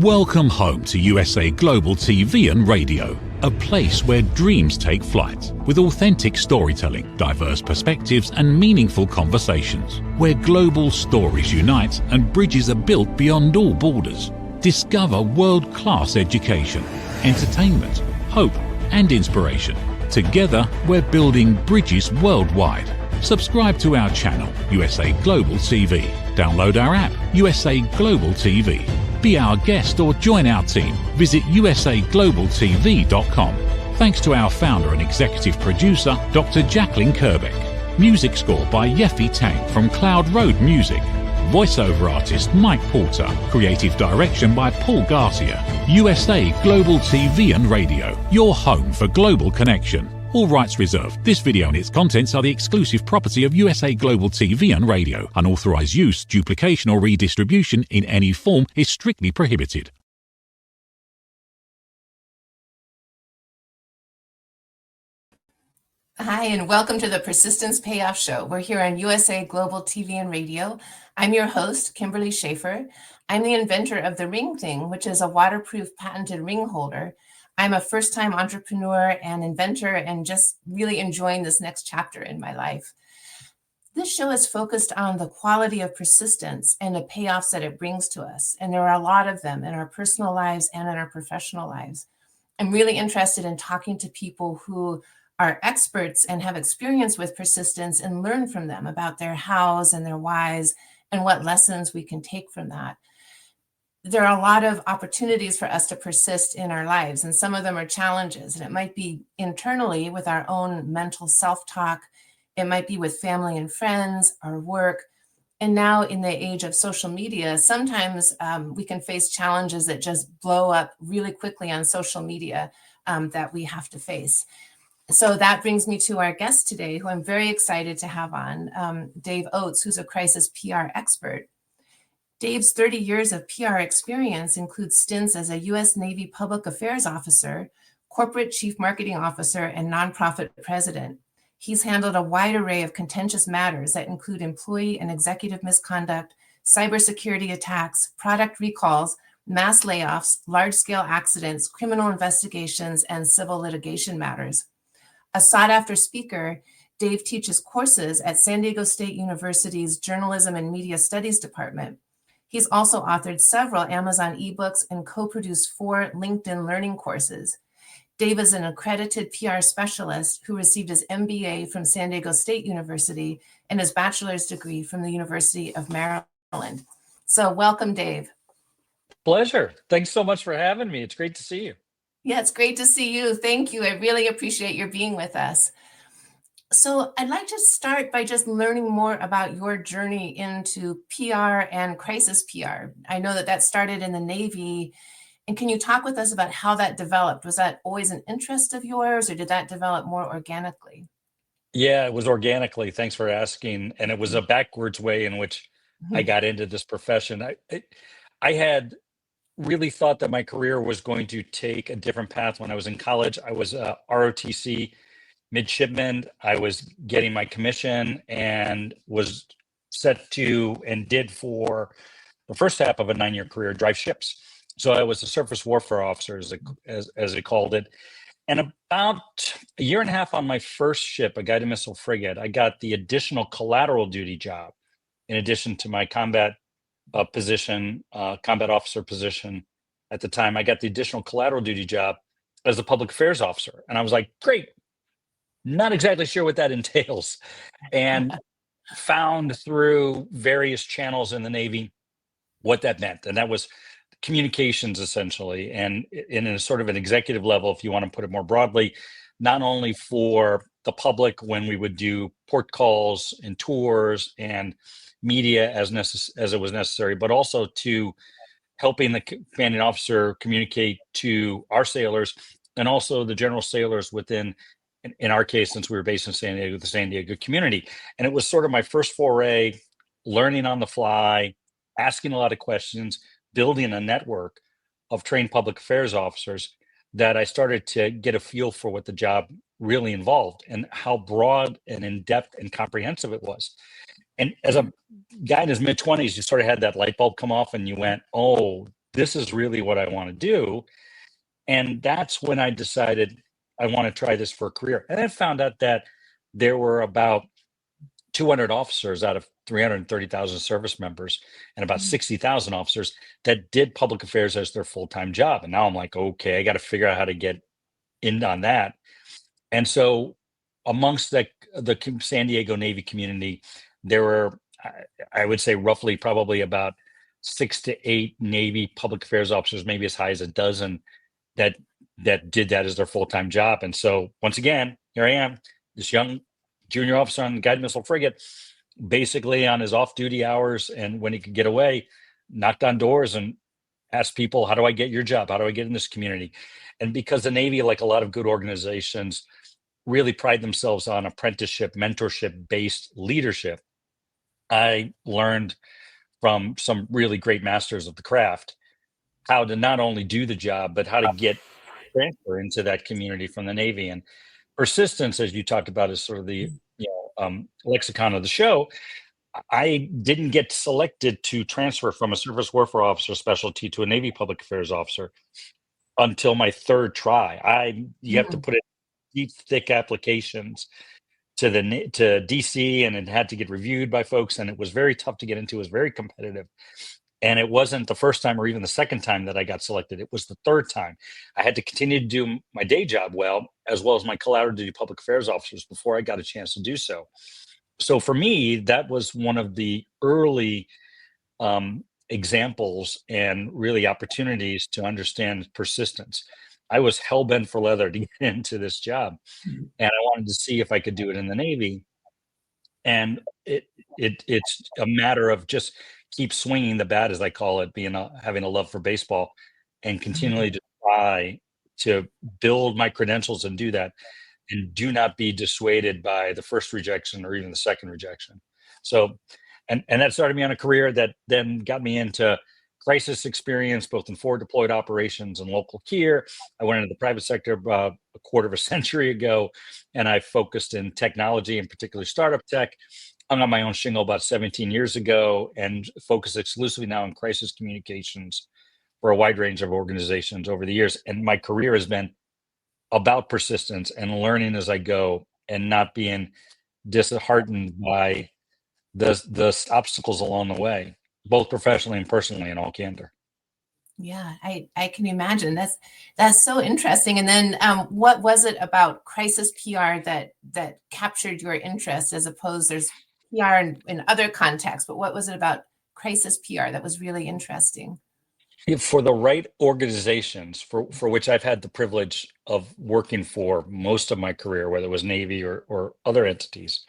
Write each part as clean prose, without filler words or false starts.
Welcome home to USA Global TV and Radio, a place where dreams take flight, with authentic storytelling, diverse perspectives and meaningful conversations, where global stories unite and bridges are built beyond all borders. Discover world-class education, entertainment, hope and inspiration. Together, we're building bridges worldwide. Subscribe to our channel, USA Global TV. Download our app, USA Global TV. Be our guest or join our team. Visit usaglobaltv.com. Thanks to our founder and executive producer, Dr. Jacqueline Kerbeck. Music score by Yeffy Tang from Cloud Road Music. Voiceover artist Mike Porter. Creative direction by Paul Garcia. USA Global TV and Radio, your home for global connection. All rights reserved. This video and its contents are the exclusive property of USA Global TV and Radio. Unauthorized use, duplication or redistribution in any form is strictly prohibited. Hi, and welcome to the Persistence Payoff Show. We're here on USA Global TV and Radio. I'm your host, Kimberly SCHAFER. I'm the inventor of the Ring Thing, which is a waterproof patented ring holder. I'm a first-time entrepreneur and inventor and just really enjoying this next chapter in my life. This show is focused on the quality of persistence and the payoffs that it brings to us. And there are a lot of them in our personal lives and in our professional lives. I'm really interested in talking to people who are experts and have experience with persistence and learn from them about their hows and their whys and what lessons we can take from that. There are a lot of opportunities for us to persist in our lives, and some of them are challenges. And it might be internally with our own mental self-talk. It might be with family and friends, our work. And now in the age of social media, sometimes we can face challenges that just blow up really quickly on social media that we have to face. So that brings me to our guest today, who I'm very excited to have on, Dave Oates, who's a crisis PR expert. Dave's 30 years of PR experience includes stints as a U.S. Navy Public Affairs Officer, Corporate Chief Marketing Officer, and Nonprofit President. He's handled a wide array of contentious matters that include employee and executive misconduct, cybersecurity attacks, product recalls, mass layoffs, large-scale accidents, criminal investigations, and civil litigation matters. A sought-after speaker, Dave teaches courses at San Diego State University's Journalism and Media Studies Department. He's also authored several Amazon ebooks and co-produced 4 LinkedIn learning courses. Dave is an accredited PR specialist who received his MBA from San Diego State University and his bachelor's degree from the University of Maryland. So welcome, Dave. Pleasure. Thanks so much for having me. It's great to see you. Yeah, it's great to see you. Thank you. I really appreciate your being with us. So I'd like to start by just learning more about your journey into PR and crisis PR. I know that started in the Navy. And can you talk with us about how that developed? Was that always an interest of yours, or did that develop more organically? Yeah, it was organically. Thanks for asking. And it was a backwards way in which I got into this profession. I had really thought that my career was going to take a different path. When I was in college, I was a ROTC midshipman. I was getting my commission and was set to and did for the first half of a 9-year career drive ships. So I was a surface warfare officer, as they called it. And about a year and a half on my first ship, a guided missile frigate, I got the additional collateral duty job in addition to my combat position, combat officer position at the time. I got the additional collateral duty job as a public affairs officer. And I was like, great. Not exactly sure what that entails, and found through various channels in the Navy what that meant. And that was communications, essentially, and in a sort of an executive level, if you want to put it more broadly, not only for the public when we would do port calls and tours and media as it was necessary, but also to helping the commanding officer communicate to our sailors and also the general sailors within, in our case, since we were based in San Diego, the San Diego community. And it was sort of my first foray, learning on the fly, asking a lot of questions, building a network of trained public affairs officers, that I started to get a feel for what the job really involved and how broad and in-depth and comprehensive it was. And as a guy in his mid-20s, you sort of had that light bulb come off and you went, oh, this is really what I want to do. And that's when I decided I want to try this for a career. And I found out that there were about 200 officers out of 330,000 service members and about 60,000 officers that did public affairs as their full-time job. And now I'm like, okay, I got to figure out how to get in on that. And so amongst the San Diego Navy community, there were, I would say, roughly probably about 6 to 8 Navy public affairs officers, maybe as high as a dozen, that did that as their full-time job. And so once again, here I am, this young junior officer on the guided missile frigate, basically on his off-duty hours and when he could get away, knocked on doors and asked people, how do I get your job? How do I get in this community? And because the Navy, like a lot of good organizations, really pride themselves on apprenticeship, mentorship-based leadership, I learned from some really great masters of the craft how to not only do the job, but how to get transfer into that community from the Navy. And persistence, as you talked about, is sort of the lexicon of the show. I didn't get selected to transfer from a surface warfare officer specialty to a Navy public affairs officer until my third try. You have to put in deep, thick applications to DC, and it had to get reviewed by folks, and it was very tough to get into. It was very competitive. And it wasn't the first time or even the second time that I got selected. It was the third time. I had to continue to do my day job well as my collateral duty public affairs officers before I got a chance to do so. So for me, that was one of the early examples and really opportunities to understand persistence. I was hell-bent for leather to get into this job, and I wanted to see if I could do it in the Navy. And it's a matter of just keep swinging the bat, as I call it, having a love for baseball, and continually to try to build my credentials and do that, and do not be dissuaded by the first rejection or even the second rejection. So, and that started me on a career that then got me into crisis experience, both in forward deployed operations and local here. I went into the private sector about a quarter of a century ago, and I focused in technology, and particularly startup tech. Hung on my own shingle about 17 years ago and focus exclusively now on crisis communications for a wide range of organizations over the years. And my career has been about persistence and learning as I go and not being disheartened by the obstacles along the way, both professionally and personally, in all candor. Yeah, I can imagine. That's so interesting. And then what was it about crisis PR that captured your interest, as opposed there's PR in other contexts, but what was it about crisis PR that was really interesting? For the right organizations, for which I've had the privilege of working for most of my career, whether it was Navy or other entities,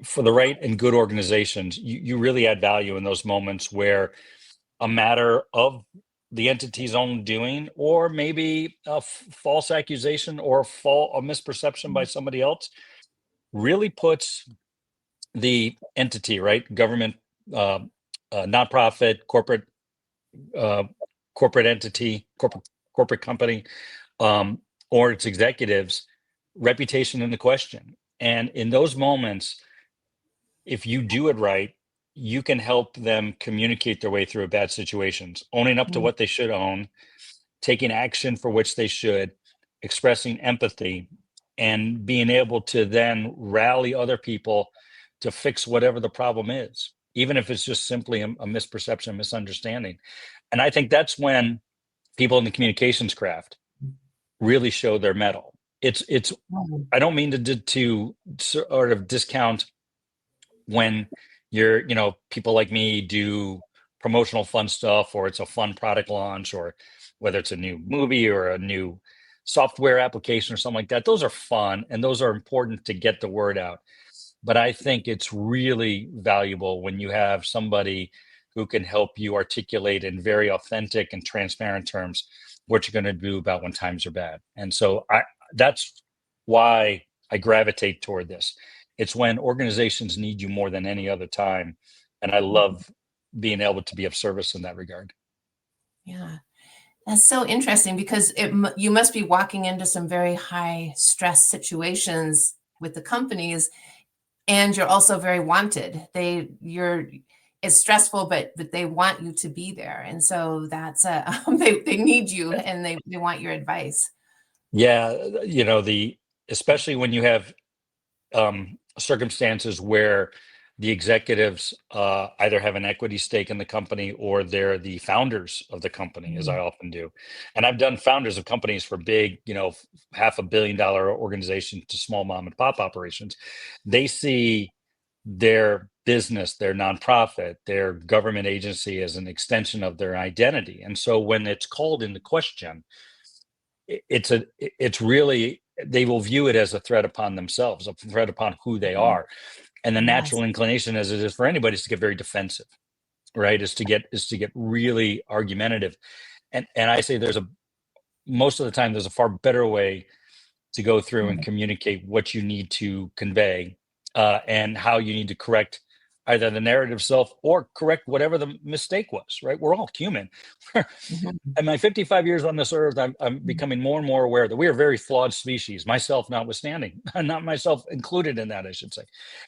for the right and good organizations, you really add value in those moments where a matter of the entity's own doing, or maybe a false accusation or a misperception by somebody else, really puts the entity, right, government, nonprofit, corporate entity, corporate company, or its executives' reputation into question. And in those moments, if you do it right, you can help them communicate their way through bad situations, owning up to what they should own, taking action for which they should, expressing empathy, and being able to then rally other people to fix whatever the problem is, even if it's just simply a misperception, misunderstanding. And I think that's when people in the communications craft really show their mettle. I don't mean to sort of discount when people like me do promotional fun stuff, or it's a fun product launch, or whether it's a new movie or a new software application or something like that. Those are fun, and those are important to get the word out. But I think it's really valuable when you have somebody who can help you articulate in very authentic and transparent terms what you're going to do about when times are bad. And so that's why I gravitate toward this. It's when organizations need you more than any other time. And I love being able to be of service in that regard. Yeah, that's so interesting, because you must be walking into some very high stress situations with the companies, and you're also very wanted. it's stressful, but they want you to be there. And so that's they need you, and they want your advice. Yeah, especially when you have circumstances where the executives either have an equity stake in the company or they're the founders of the company, as I often do. And I've done founders of companies for big, $500 million organizations to small mom and pop operations. They see their business, their nonprofit, their government agency as an extension of their identity. And so when it's called into question, it's really, they will view it as a threat upon themselves, a threat upon who they are. And the natural inclination, as it is for anybody, is to get very defensive, right? Is to get really argumentative. And I say most of the time there's a far better way to go through and communicate what you need to convey, and how you need to correct either the narrative self or correct whatever the mistake was, right? We're all human. In my 55 years on this earth, I'm becoming more and more aware that we are a very flawed species, myself notwithstanding, not myself included in that, I should say.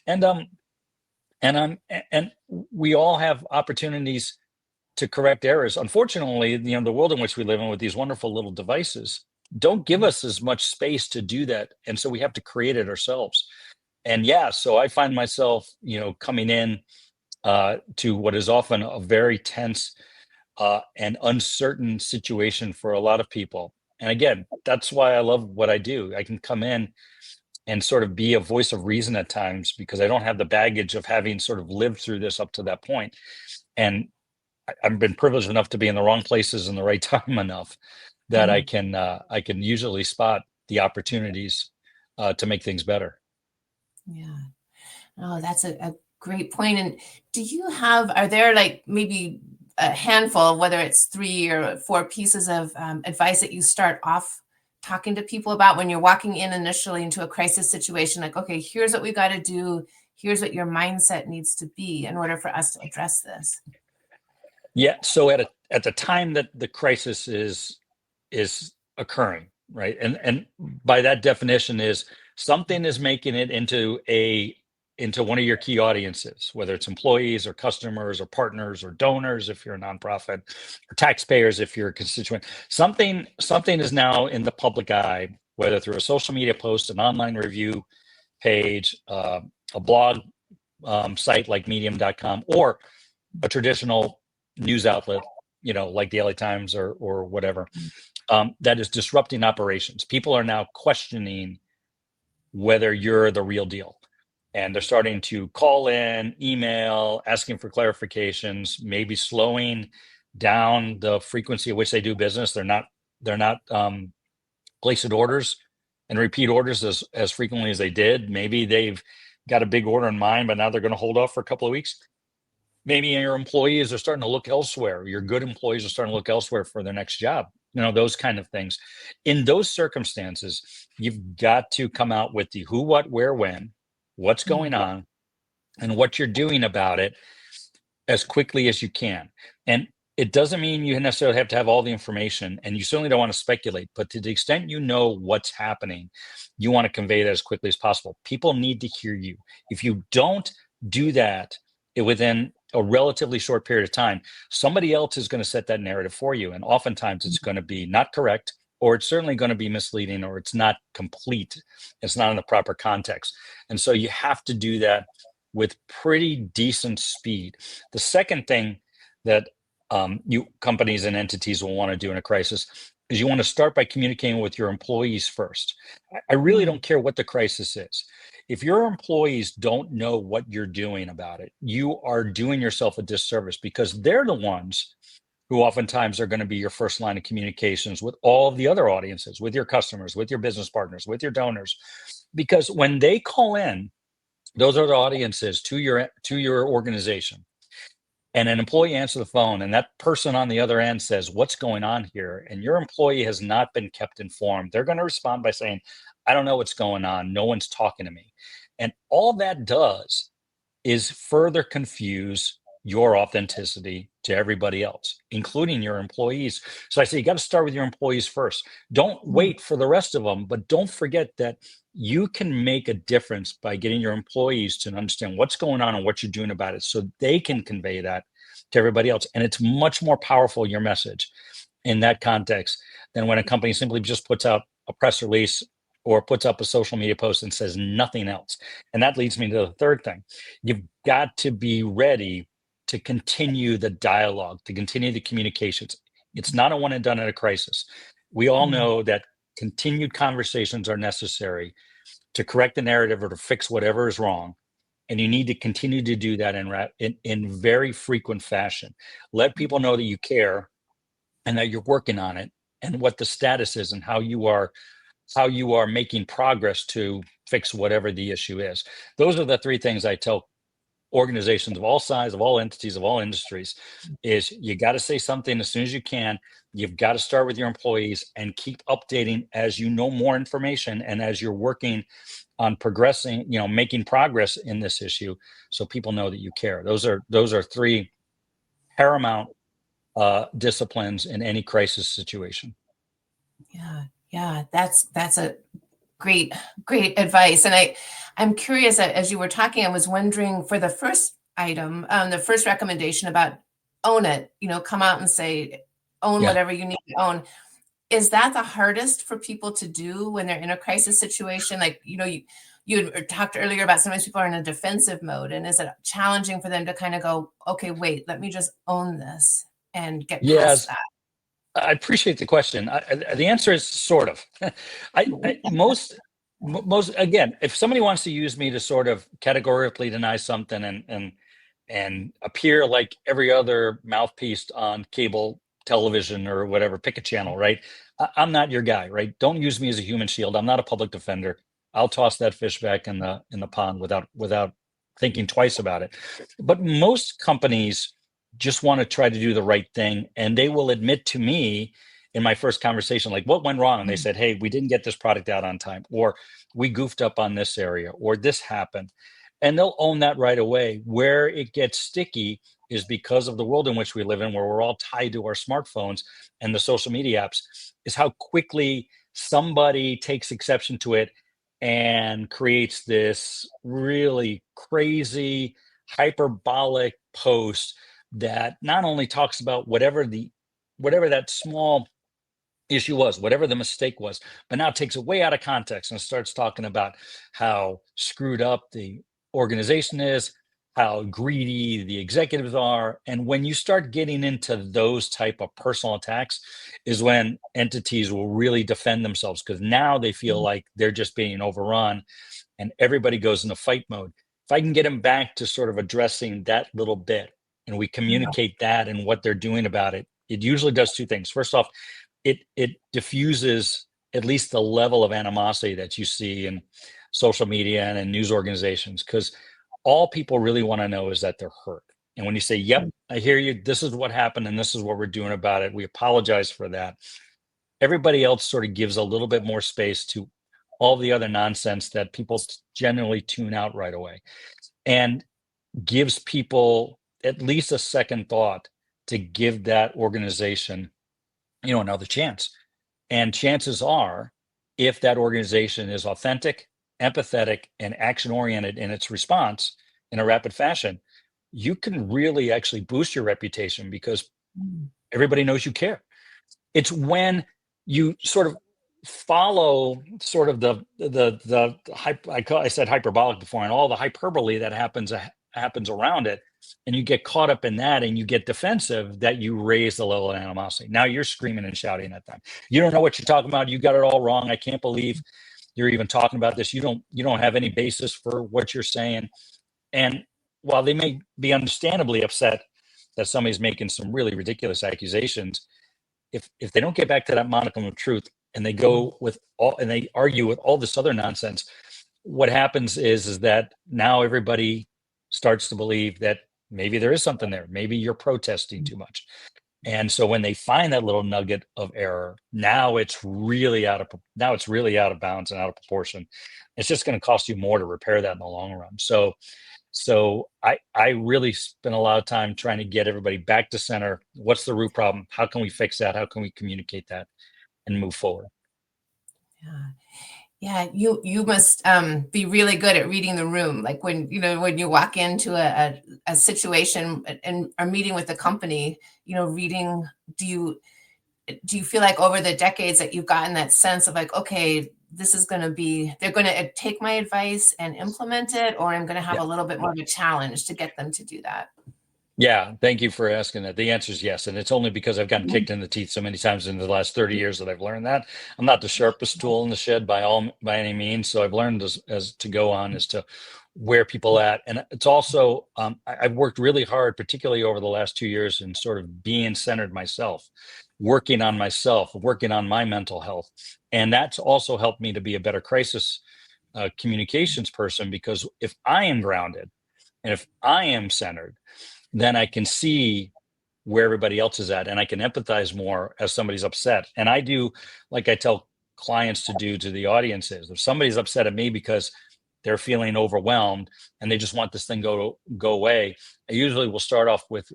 And we all have opportunities to correct errors. Unfortunately, the world in which we live in with these wonderful little devices don't give us as much space to do that. And so we have to create it ourselves. And so I find myself, coming in to what is often a very tense and uncertain situation for a lot of people. And again, that's why I love what I do. I can come in and sort of be a voice of reason at times because I don't have the baggage of having sort of lived through this up to that point. And I've been privileged enough to be in the wrong places in the right time enough that I can usually spot the opportunities to make things better. Yeah. Oh, that's a great point. And are there like maybe a handful, whether it's 3 or 4 pieces of advice that you start off talking to people about when you're walking in initially into a crisis situation? Like, okay, here's what we got to do. Here's what your mindset needs to be in order for us to address this. Yeah. So at the time that the crisis is occurring, right? And by that definition is something is making it into one of your key audiences, whether it's employees or customers or partners or donors if you're a nonprofit, or taxpayers if you're a constituent. Something is now in the public eye, whether through a social media post, an online review page, a blog site like medium.com, or a traditional news outlet, like the LA Times or whatever, that is disrupting operations. People are now questioning whether you're the real deal. And they're starting to call in, email, asking for clarifications, maybe slowing down the frequency at which they do business. They're not placing orders and repeat orders as frequently as they did. Maybe they've got a big order in mind, but now they're going to hold off for a couple of weeks. Maybe your employees are starting to look elsewhere. Your good employees are starting to look elsewhere for their next job. Those kind of things. In those circumstances, you've got to come out with the who, what, where, when, what's going on, and what you're doing about it as quickly as you can. And it doesn't mean you necessarily have to have all the information, and you certainly don't want to speculate, but to the extent you know what's happening, you want to convey that as quickly as possible. People need to hear you. If you don't do that within a relatively short period of time, somebody else is going to set that narrative for you. And oftentimes it's going to be not correct, or it's certainly going to be misleading, or it's not complete. It's not in the proper context. And so you have to do that with pretty decent speed. The second thing that you companies and entities will want to do in a crisis is you want to start by communicating with your employees first. I really don't care what the crisis is. If your employees don't know what you're doing about it, you are doing yourself a disservice, because they're the ones who oftentimes are going to be your first line of communications with all of the other audiences, with your customers, with your business partners, with your donors. Because when they call in, those are the audiences to your organization. And an employee answers the phone, and that person on the other end says, "What's going on here?" And your employee has not been kept informed. They're going to respond by saying, "I don't know what's going on. No one's talking to me." And all that does is further confuse your authenticity to everybody else, including your employees. So I say you got to start with your employees first. Don't wait for the rest of them, but don't forget that you can make a difference by getting your employees to understand what's going on and what you're doing about it, so they can convey that to everybody else. And it's much more powerful, your message, in that context, than when a company simply just puts out a press release or puts up a social media post and says nothing else. And that leads me to the third thing. You've got to be ready to continue the dialogue, to continue the communications. It's not a one and done in a crisis. We all know that continued conversations are necessary to correct the narrative or to fix whatever is wrong. And you need to continue to do that in very frequent fashion. Let people know that you care and that you're working on it, and what the status is, and how you are making progress to fix whatever the issue is. Those are the three things I tell organizations of all size, of all entities, of all industries, is you got to say something as soon as you can. You've got to start with your employees and keep updating as you know more information and as you're working on progressing, making progress in this issue, so people know that you care. Those are three paramount disciplines in any crisis situation. Yeah, that's a great advice. And I'm curious, as you were talking, I was wondering, for the first item, the first recommendation about own it, come out and say, own whatever you need to own. Is that the hardest for people to do when they're in a crisis situation? Like, you had talked earlier about sometimes people are in a defensive mode, and is it challenging for them to kind of go, okay, wait, let me just own this and get past that? I appreciate the question. The answer is sort of. Most again, if somebody wants to use me to sort of categorically deny something and appear like every other mouthpiece on cable television or whatever, pick a channel, right? I'm not your guy, right? Don't use me as a human shield. I'm not a public defender. I'll toss that fish back in the pond without thinking twice about it. But most companies just want to try to do the right thing, and they will admit to me in my first conversation, like, what went wrong? And they said, hey, we didn't get this product out on time, or we goofed up on this area, or this happened. And they'll own that right away. Where it gets sticky is because of the world in which we live in, where we're all tied to our smartphones and the social media apps, is how quickly somebody takes exception to it and creates this really crazy, hyperbolic post that not only talks about whatever that small issue was, whatever the mistake was, but now takes it way out of context and starts talking about how screwed up the organization is, how greedy the executives are. And when you start getting into those type of personal attacks is when entities will really defend themselves, because now they feel like they're just being overrun and everybody goes into fight mode. If I can get them back to sort of addressing that little bit, and we communicate that and what they're doing about it, it usually does two things. First off, it diffuses at least the level of animosity that you see in social media and in news organizations, because all people really want to know is that they're hurt. And when you say, yep, I hear you, this is what happened and this is what we're doing about it, we apologize for that, everybody else sort of gives a little bit more space to all the other nonsense that people generally tune out right away, and gives people at least a second thought to give that organization, another chance. And chances are, if that organization is authentic, empathetic, and action-oriented in its response in a rapid fashion, you can really actually boost your reputation because everybody knows you care. It's when you sort of follow sort of I said hyperbolic before, and all the hyperbole that happens around it, and you get caught up in that and you get defensive, that you raise the level of animosity. Now you're screaming and shouting at them. You don't know what you're talking about. You got it all wrong. I can't believe you're even talking about this. You don't have any basis for what you're saying. And while they may be understandably upset that somebody's making some really ridiculous accusations, if they don't get back to that modicum of truth and they go with all, and they argue with all this other nonsense, what happens is that now everybody starts to believe that maybe there is something there. Maybe you're protesting too much. And so when they find that little nugget of error, now it's really out of bounds and out of proportion. It's just going to cost you more to repair that in the long run. So I really spent a lot of time trying to get everybody back to center. What's the root problem? How can we fix that? How can we communicate that and move forward? Yeah, you must be really good at reading the room. Like when when you walk into a situation and are meeting with the company, reading. Do you feel like over the decades that you've gotten that sense of like, okay, this is going to be, they're going to take my advice and implement it, or I'm going to have a little bit more of a challenge to get them to do that? Yeah, thank you for asking that. The answer is yes, and it's only because I've gotten kicked in the teeth so many times in the last 30 years that I've learned that. I'm not the sharpest tool in the shed by any means, so I've learned as to go on as to where people at. And it's also I've worked really hard, particularly over the last 2 years, in sort of being centered myself, working on myself, working on my mental health, and that's also helped me to be a better crisis communications person, because if I am grounded and if I am centered, then I can see where everybody else is at, and I can empathize more as somebody's upset. And I do, like I tell clients to do to the audiences, if somebody's upset at me because they're feeling overwhelmed and they just want this thing go away, I usually will start off with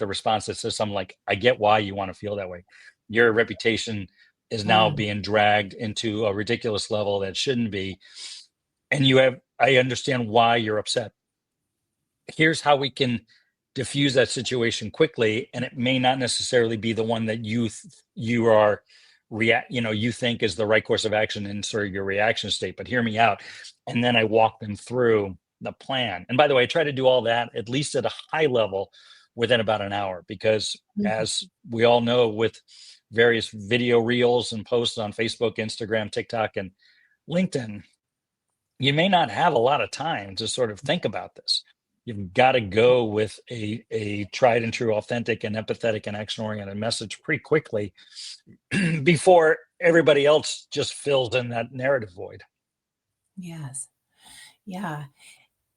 a response that says something like, I get why you want to feel that way. Your reputation is now being dragged into a ridiculous level that shouldn't be, and I understand why you're upset. Here's how we can diffuse that situation quickly, and it may not necessarily be the one that you think is the right course of action in sort of your reaction state, but hear me out. And then I walk them through the plan. And by the way, I try to do all that at least at a high level within about an hour, because as we all know, with various video reels and posts on Facebook, Instagram, TikTok, and LinkedIn, you may not have a lot of time to sort of think about this. You've got to go with a tried and true, authentic and empathetic and action-oriented message pretty quickly before everybody else just fills in that narrative void. Yes. Yeah.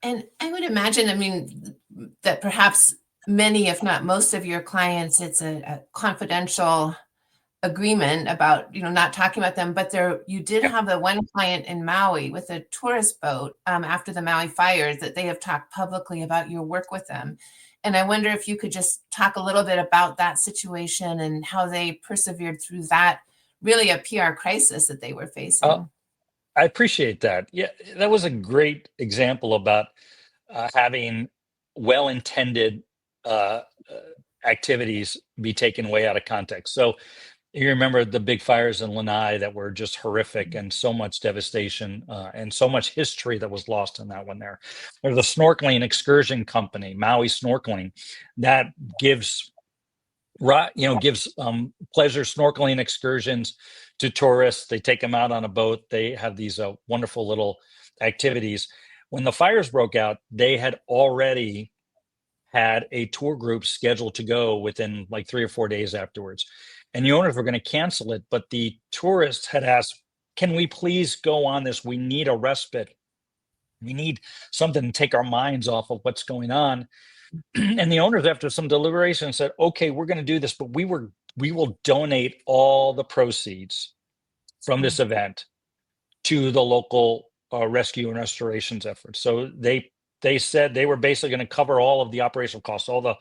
And I would imagine, I mean, that perhaps many, if not most of your clients, it's a confidential agreement about, not talking about them, but you did have the one client in Maui with a tourist boat after the Maui fires that they have talked publicly about your work with them. And I wonder if you could just talk a little bit about that situation and how they persevered through that, really a PR crisis that they were facing. I appreciate that. Yeah, that was a great example about having well-intended uh, uh, activities be taken way out of context. So you remember the big fires in Lanai that were just horrific, and so much devastation and so much history that was lost in that one there. There's a snorkeling excursion company, Maui Snorkeling, that gives pleasure snorkeling excursions to tourists. They take them out on a boat. They have these wonderful little activities. When the fires broke out, they had already had a tour group scheduled to go within like 3 or 4 days afterwards. And the owners were going to cancel it, but the tourists had asked, can we please go on this? We need a respite. We need something to take our minds off of what's going on. And the owners, after some deliberation, said, okay, we're going to do this, but we will donate all the proceeds from this event to the local rescue and restorations efforts. So they said they were basically going to cover all of the operational costs, all the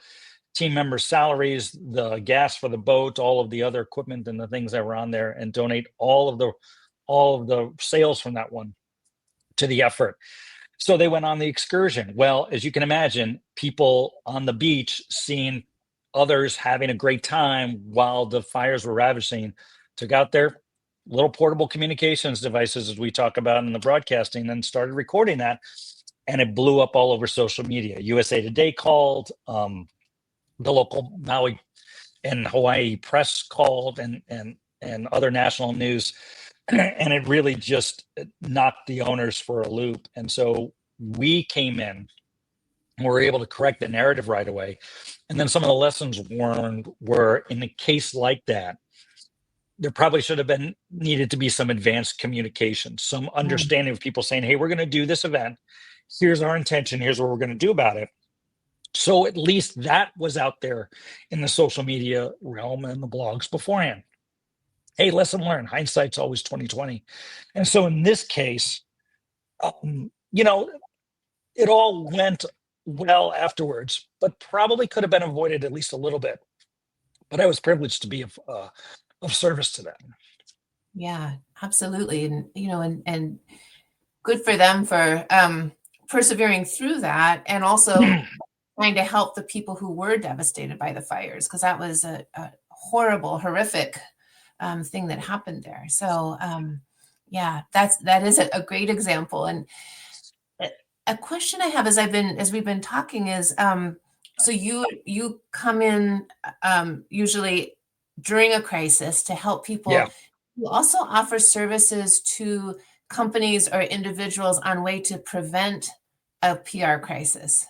team members' salaries, the gas for the boat, all of the other equipment and the things that were on there, and donate all of the sales from that one to the effort. So they went on the excursion. Well, as you can imagine, people on the beach seeing others having a great time while the fires were ravaging took out their little portable communications devices, as we talk about in the broadcasting, and started recording that. And it blew up all over social media. USA Today called, the local Maui and Hawaii press called, and other national news. And it really just knocked the owners for a loop. And so we came in and were able to correct the narrative right away. And then some of the lessons learned were, in a case like that, there probably should have needed to be some advanced communication, some understanding of people saying, hey, we're going to do this event. Here's our intention. Here's what we're going to do about it. So at least that was out there in the social media realm and the blogs beforehand. Hey, lesson learned. Hindsight's always 20/20. And so in this case, it all went well afterwards, but probably could have been avoided at least a little bit. But I was privileged to be of service to them. Yeah, absolutely. And, and good for them for persevering through that, and also trying to help the people who were devastated by the fires, because that was a horrible, horrific thing that happened there. So yeah, that is a great example. And a question I have as we've been talking is, so you come in usually during a crisis to help Yeah, people. You also offer services to companies or individuals on way to prevent a PR crisis.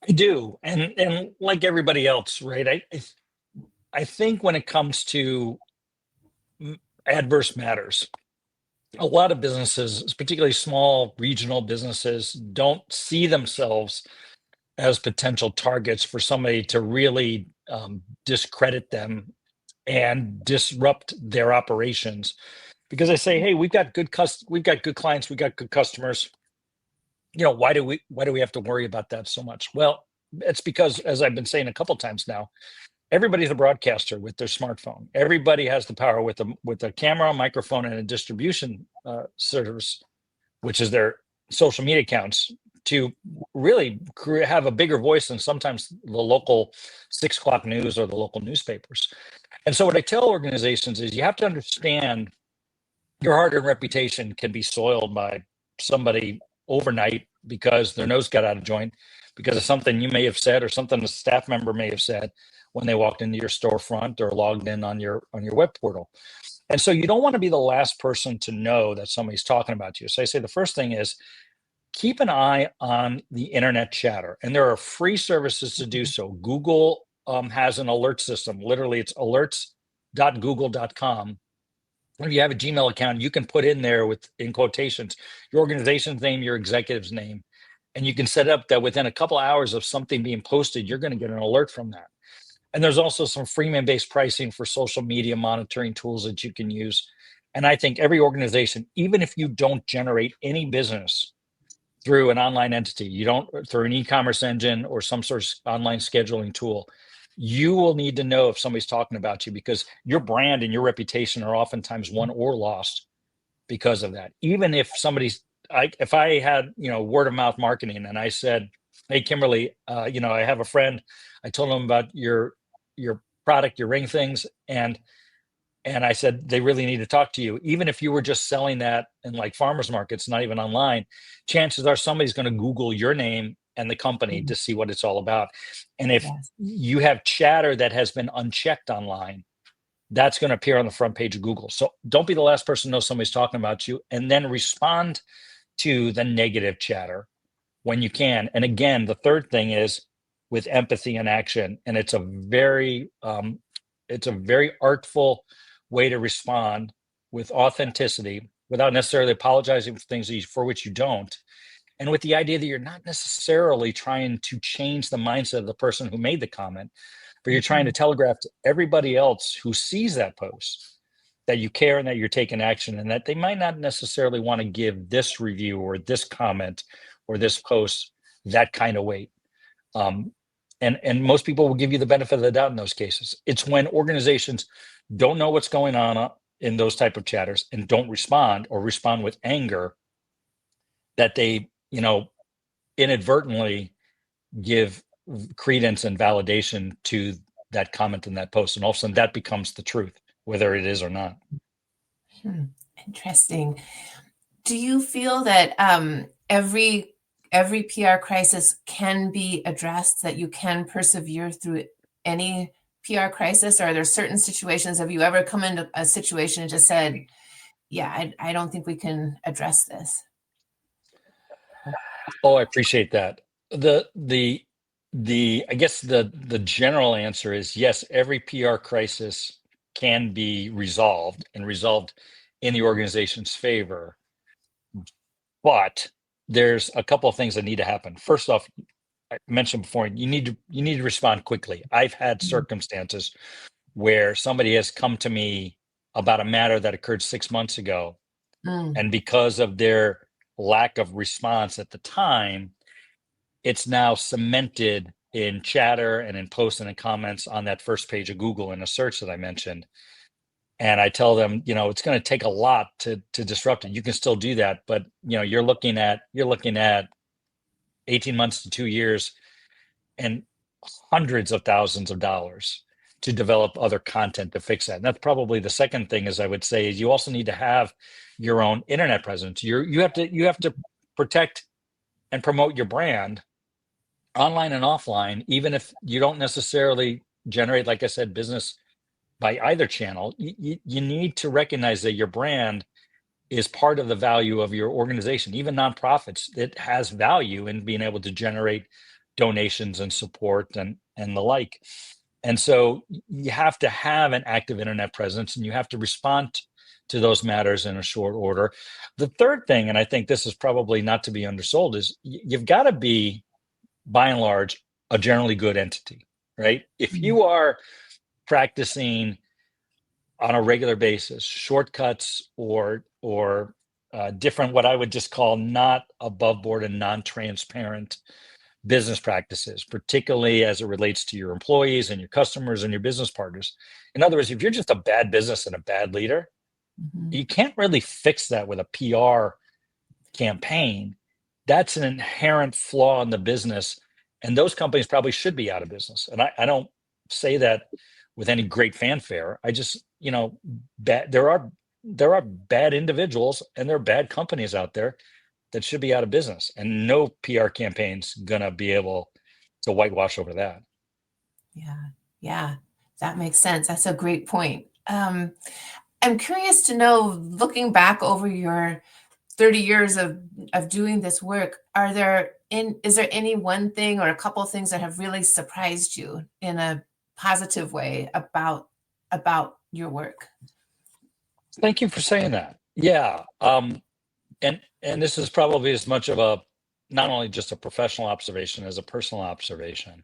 I do. And like everybody else, right? I think when it comes to adverse matters, a lot of businesses, particularly small regional businesses, don't see themselves as potential targets for somebody to really discredit them and disrupt their operations, because I say, hey, we've got good clients, we've got good customers. Why do we have to worry about that so much? Well, it's because, as I've been saying a couple times now, everybody's a broadcaster with their smartphone. Everybody has the power with a camera, microphone, and a distribution service, which is their social media accounts, to really have a bigger voice than sometimes the local 6 o'clock news or the local newspapers. And so what I tell organizations is, you have to understand your hard-earned reputation can be soiled by somebody overnight because their nose got out of joint because of something you may have said or something a staff member may have said when they walked into your storefront or logged in on your web portal. And so you don't want to be the last person to know that somebody's talking about you. So I say the first thing is, keep an eye on the internet chatter, and there are free services to do so. Google has an alert system. Literally, it's alerts.google.com. If you have a Gmail account, you can put in there, in quotations, your organization's name, your executive's name, and you can set up that within a couple hours of something being posted, you're going to get an alert from that. And there's also some freemium-based pricing for social media monitoring tools that you can use. And I think every organization, even if you don't generate any business through an online entity, you don't through an e-commerce engine or some sort of online scheduling tool, you will need to know if somebody's talking about you, because your brand and your reputation are oftentimes won or lost because of that. Even if if I had, word of mouth marketing and I said, hey, Kimberly, I have a friend, I told him about your product, your ring things, and I said, they really need to talk to you. Even if you were just selling that in like farmers markets, not even online, chances are somebody's going to Google your name and the company to see what it's all about. And if Yes. you have chatter that has been unchecked online, that's going to appear on the front page of Google. So don't be the last person to know somebody's talking about you, and then respond to the negative chatter when you can. And again, the third thing is with empathy and action. And it's a very artful way to respond with authenticity without necessarily apologizing for things for which you don't. And with the idea that you're not necessarily trying to change the mindset of the person who made the comment, but you're trying to telegraph to everybody else who sees that post that you care and that you're taking action, and that they might not necessarily want to give this review or this comment or this post that kind of weight. And most people will give you the benefit of the doubt in those cases. It's when organizations don't know what's going on in those type of chatters and don't respond, or respond with anger, that they, inadvertently give credence and validation to that comment in that post. And all of a sudden that becomes the truth, whether it is or not. Interesting. Do you feel that every PR crisis can be addressed, that you can persevere through any PR crisis? Or are there certain situations, have you ever come into a situation and just said, yeah, I don't think we can address this? Oh, I appreciate that. I guess the general answer is yes, every PR crisis can be resolved in the organization's favor. But there's a couple of things that need to happen. First off, I mentioned before, you need to respond quickly. I've had circumstances where somebody has come to me about a matter that occurred 6 months ago, Mm. and because of their lack of response at the time, it's now cemented in chatter and in posts and in comments on that first page of Google in a search that I mentioned. And I tell them, it's going to take a lot to disrupt it. You can still do that, but you're looking at 18 months to 2 years and hundreds of thousands of dollars to develop other content to fix that. And that's probably the second thing, is I would say, is you also need to have your own internet presence. You have to protect and promote your brand online and offline, even if you don't necessarily generate, like I said, business by either channel. You need to recognize that your brand is part of the value of your organization. Even nonprofits, it has value in being able to generate donations and support and the like. And so you have to have an active internet presence, and you have to respond to those matters in a short order. The third thing, and I think this is probably not to be undersold, is you've got to be, by and large, a generally good entity, right? If you are practicing on a regular basis shortcuts or different, what I would just call not above board and non-transparent business practices, particularly as it relates to your employees and your customers and your business partners. In other words, if you're just a bad business and a bad leader, you can't really fix that with a PR campaign. That's an inherent flaw in the business, and those companies probably should be out of business. And I don't say that with any great fanfare. I just, there are bad individuals and there are bad companies out there that should be out of business, and no PR campaign's gonna be able to whitewash over that. Yeah, that makes sense. That's a great point. I'm curious to know, looking back over your 30 years of doing this work, is there any one thing or a couple of things that have really surprised you in a positive way about your work? Thank you for saying that. Yeah. And this is probably as much of a, not only just a professional observation as a personal observation.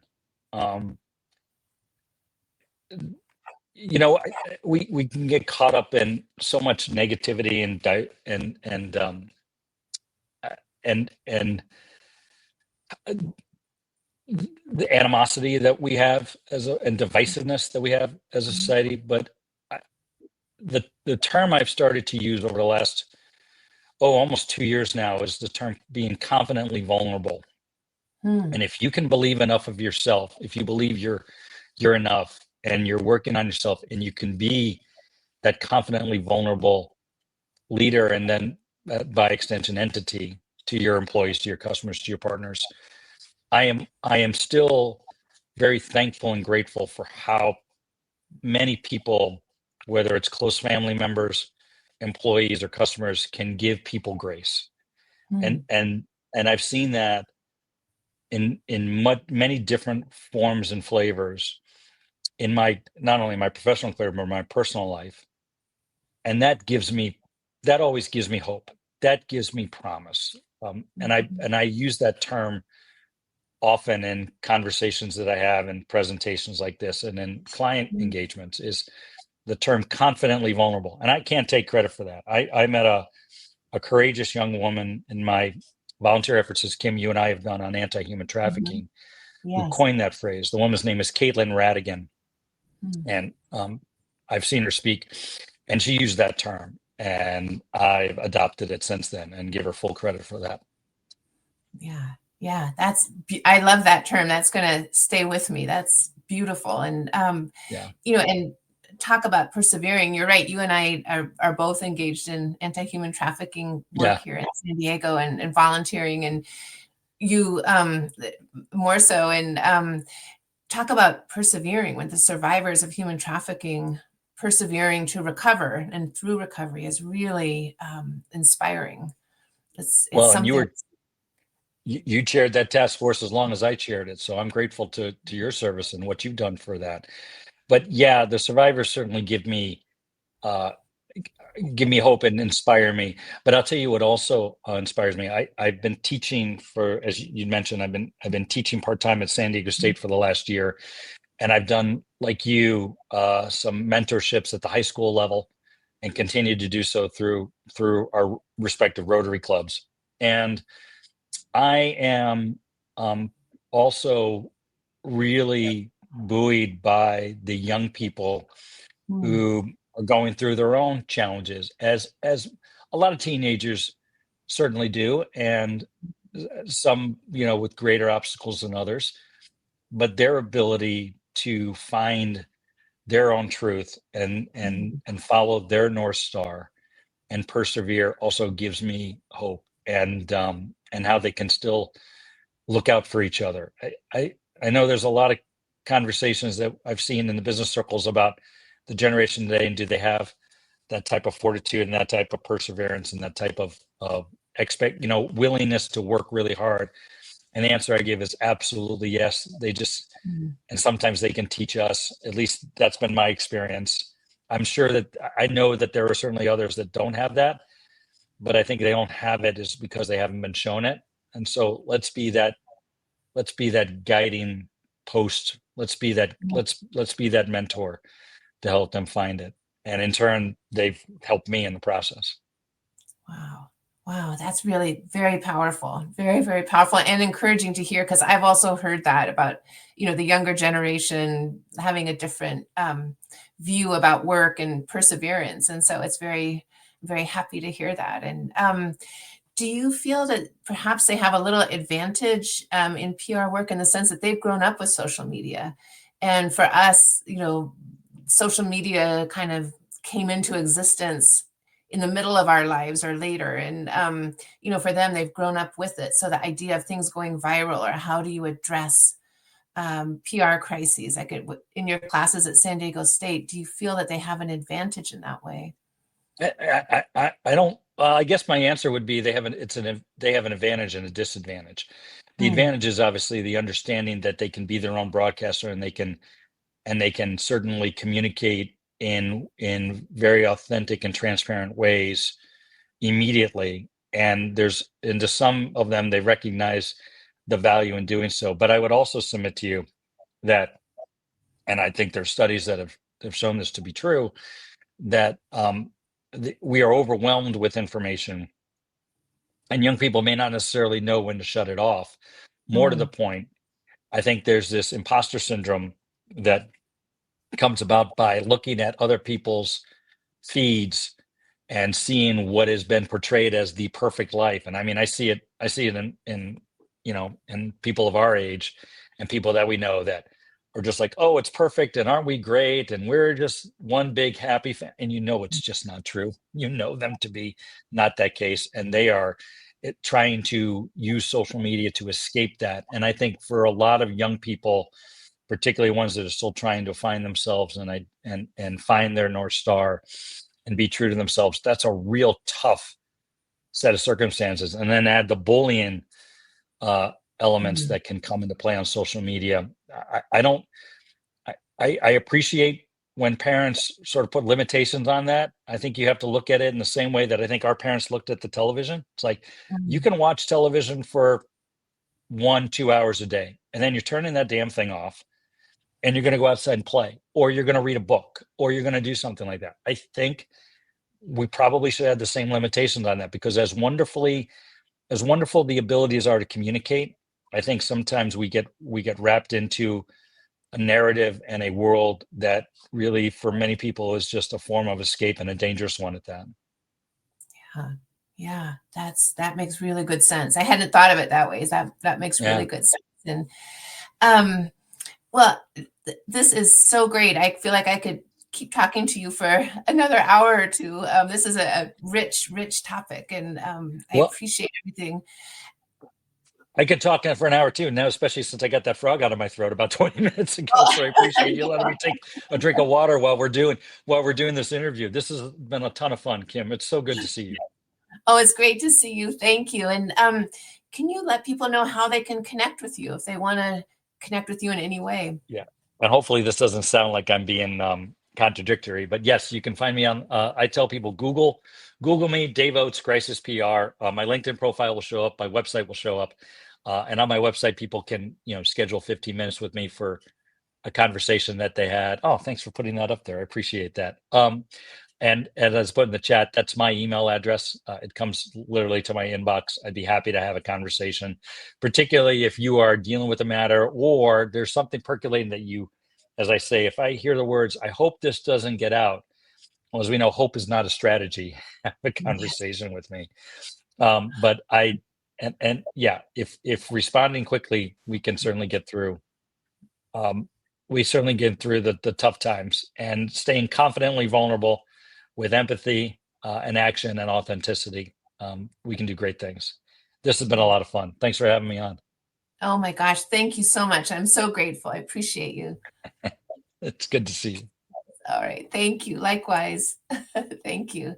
We can get caught up in so much negativity and the animosity that we have and divisiveness that we have as a society. But the term I've started to use over the last almost 2 years now is the term being confidently vulnerable. And if you can believe enough of yourself, if you believe you're enough and you're working on yourself, and you can be that confidently vulnerable leader, and then by extension entity, to your employees, to your customers, to your partners, I am still very thankful and grateful for how many people, whether it's close family members, employees, or customers, can give people grace. And I've seen that in many different forms and flavors in not only my professional career, but my personal life. And that always gives me hope. That gives me promise. And I use that term often in conversations that I have, in presentations like this, and in client engagements, is the term confidently vulnerable. And I can't take credit for that. I met a courageous young woman in my volunteer efforts, as Kim, you and I have done on anti-human trafficking, who coined that phrase. The woman's name is Caitlin Radigan. And I've seen her speak, and she used that term, and I've adopted it since then and give her full credit for that. Yeah, I love that term. That's going to stay with me. That's beautiful. And, and talk about persevering. You're right. You and I are both engaged in anti-human trafficking work here in San Diego, and volunteering, and you more so. And talk about persevering with the survivors of human trafficking, persevering to recover, and through recovery is really inspiring. It's something. You chaired that task force as long as I chaired it, so I'm grateful to your service and what you've done for that. But yeah, the survivors certainly give me hope and inspire me. But I'll tell you what also inspires me. I've been teaching as you mentioned, I've been teaching part-time at San Diego State for the last year, and I've done, like you, some mentorships at the high school level, and continue to do so through our respective Rotary clubs. And I am also really buoyed by the young people who are going through their own challenges, as a lot of teenagers certainly do, and some, with greater obstacles than others. But their ability to find their own truth and follow their North Star and persevere also gives me hope, and how they can still look out for each other. I know there's a lot of conversations that I've seen in the business circles about the generation today, and do they have that type of fortitude and that type of perseverance and that type of willingness to work really hard. And the answer I give is absolutely yes. They just, and sometimes they can teach us. At least that's been my experience. I'm sure that I know that there are certainly others that don't have that, but I think they don't have it is because they haven't been shown it. And so let's be that guiding post. Let's be that mentor to help them find it. And in turn, they've helped me in the process. Wow, that's really very powerful, very, very powerful and encouraging to hear, because I've also heard that about, the younger generation having a different view about work and perseverance. And so it's very, very happy to hear that. And do you feel that perhaps they have a little advantage in PR work in the sense that they've grown up with social media? And for us, social media kind of came into existence in the middle of our lives or later. And, for them, they've grown up with it. So the idea of things going viral, or how do you address PR crises, like in your classes at San Diego State, do you feel that they have an advantage in that way? I don't, I guess my answer would be they have an advantage and a disadvantage. The advantage is obviously the understanding that they can be their own broadcaster, and they can certainly communicate in very authentic and transparent ways immediately. And to some of them, they recognize the value in doing so. But I would also submit to you that, and I think there's studies that have shown this to be true, that we are overwhelmed with information, and young people may not necessarily know when to shut it off. More to the point, I think there's this imposter syndrome that comes about by looking at other people's feeds and seeing what has been portrayed as the perfect life. And I mean, I see it in people of our age and people that we know that are just like, oh, it's perfect, and aren't we great, and we're just one big happy and it's just not true. Them to be not that case, and they are trying to use social media to escape that. And I think for a lot of young people, particularly ones that are still trying to find themselves and find their North Star and be true to themselves, that's a real tough set of circumstances. And then add the bullying elements that can come into play on social media. I appreciate when parents sort of put limitations on that. I think you have to look at it in the same way that I think our parents looked at the television. It's like, you can watch television for 1-2 hours a day, and then you're turning that damn thing off, and you're going to go outside and play, or you're going to read a book, or you're going to do something like that. I think we probably should have the same limitations on that, because as wonderful the abilities are to communicate, I think sometimes we get wrapped into a narrative and a world that really, for many people, is just a form of escape, and a dangerous one at that. Yeah, that makes really good sense. I hadn't thought of it that way. That makes really good sense. And well, this is so great. I feel like I could keep talking to you for another hour or two. This is a rich topic, and I appreciate everything. I could talk for an hour too now, especially since I got that frog out of my throat about 20 minutes ago. So I appreciate you letting me take a drink of water while we're doing this interview. This has been a ton of fun, Kim. It's so good to see you. Oh, it's great to see you. Thank you. And can you let people know how they can connect with you if they want to connect with you in any way? Yeah. And hopefully this doesn't sound like I'm being contradictory, but yes, you can find me on, I tell people, Google me, Dave Oates, Crisis PR. My LinkedIn profile will show up. My website will show up. And on my website, people can, schedule 15 minutes with me for a conversation that they had. Oh, thanks for putting that up there. I appreciate that. And as put in the chat, that's my email address. It comes literally to my inbox. I'd be happy to have a conversation, particularly if you are dealing with a matter or there's something percolating that you, as I say, if I hear the words, I hope this doesn't get out, Well, as we know, hope is not a strategy. Have a conversation with me. But if responding quickly, we can certainly get through. We certainly get through the tough times, and staying confidently vulnerable with empathy and action and authenticity. We can do great things. This has been a lot of fun. Thanks for having me on. Oh my gosh, thank you so much. I'm so grateful. I appreciate you. It's good to see you. All right. Thank you. Likewise. Thank you.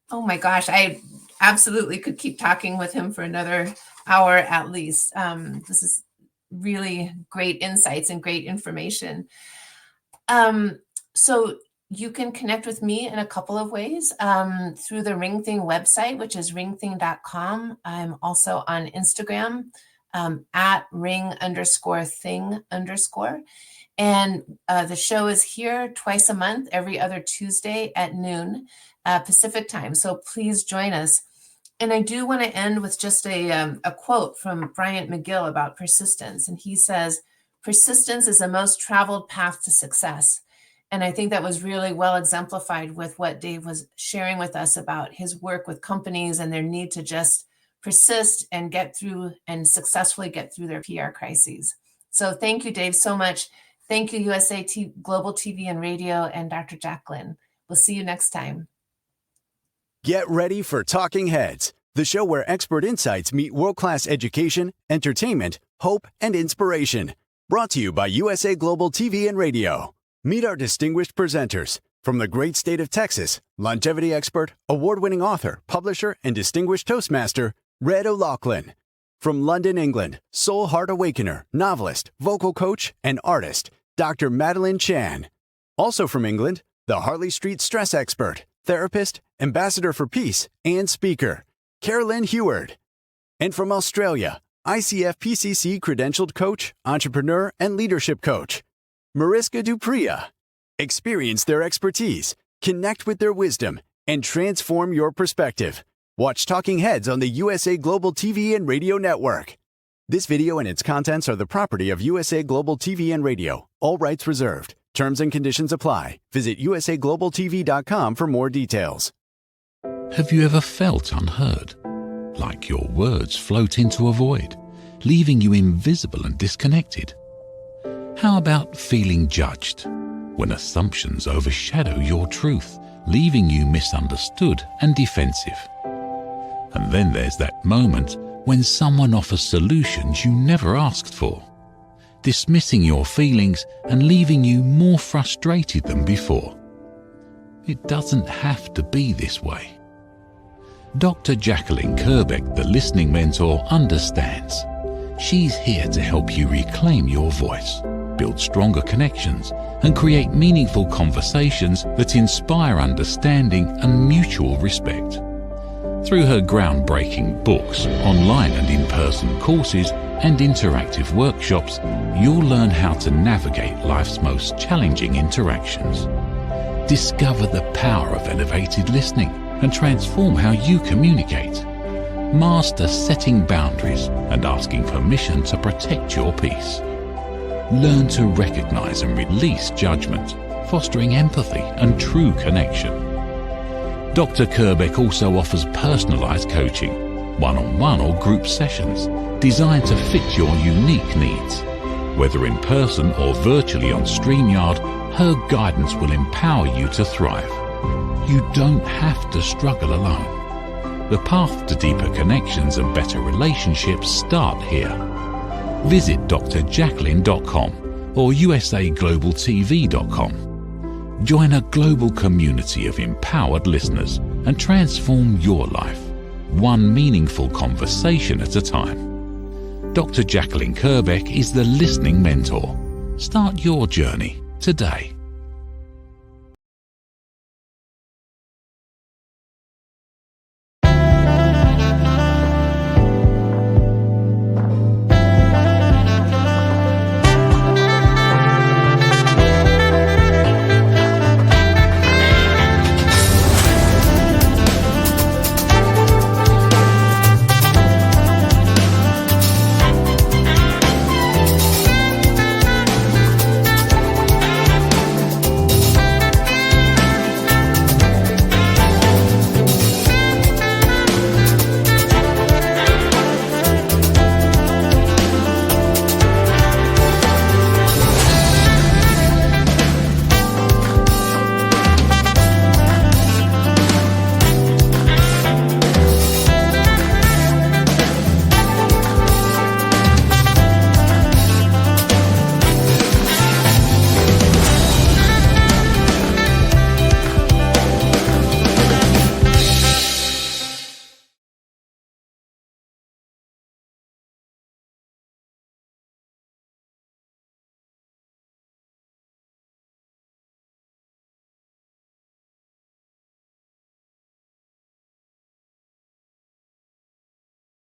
Oh my gosh, I absolutely could keep talking with him for another hour at least. This is really great insights and great information. So you can connect with me in a couple of ways through the Ring Thing website, which is ringthing.com. I'm also on Instagram at ring_thing_. And the show is here twice a month, every other Tuesday at noon Pacific time. So please join us. And I do want to end with just a quote from Bryant McGill about persistence. And he says, "Persistence is the most traveled path to success." And I think that was really well exemplified with what Dave was sharing with us about his work with companies and their need to just persist and get through and successfully get through their PR crises. So thank you, Dave, so much. Thank you, USA Global TV and Radio, and Dr. Jacqueline. We'll see you next time. Get ready for Talking Heads, the show where expert insights meet world-class education, entertainment, hope, and inspiration. Brought to you by USA Global TV and Radio. Meet our distinguished presenters. From the great state of Texas, longevity expert, award-winning author, publisher, and distinguished Toastmaster, Red O'Loughlin. From London, England, soul heart awakener, novelist, vocal coach, and artist, Dr. Madeline Chan. Also from England, the Harley Street stress expert, therapist, ambassador for peace, and speaker, Carolyn Heward. And from Australia, ICF PCC credentialed coach, entrepreneur, and leadership coach, Mariska Dupria. Experience their expertise, connect with their wisdom, and transform your perspective. Watch Talking Heads on the USA Global TV and Radio Network. This video and its contents are the property of USA Global TV and Radio. All rights reserved. Terms and conditions apply. Visit usaglobaltv.com for more details. Have you ever felt unheard? Like your words float into a void, leaving you invisible and disconnected? How about feeling judged, when assumptions overshadow your truth, leaving you misunderstood and defensive? And then there's that moment when someone offers solutions you never asked for, dismissing your feelings and leaving you more frustrated than before. It doesn't have to be this way. Dr. Jacqueline Kerbeck, the listening mentor, understands. She's here to help you reclaim your voice, build stronger connections, and create meaningful conversations that inspire understanding and mutual respect. Through her groundbreaking books, online and in-person courses, and interactive workshops, you'll learn how to navigate life's most challenging interactions. Discover the power of elevated listening and transform how you communicate. Master setting boundaries and asking permission to protect your peace. Learn to recognize and release judgment, fostering empathy and true connection. Dr. Kerbeck also offers personalized coaching, one-on-one or group sessions designed to fit your unique needs. Whether in person or virtually on StreamYard, her guidance will empower you to thrive. You don't have to struggle alone. The path to deeper connections and better relationships start here. Visit drjacqueline.com or usaglobaltv.com. Join a global community of empowered listeners and transform your life, one meaningful conversation at a time. Dr. Jacqueline Kerbeck is the listening mentor. Start your journey today.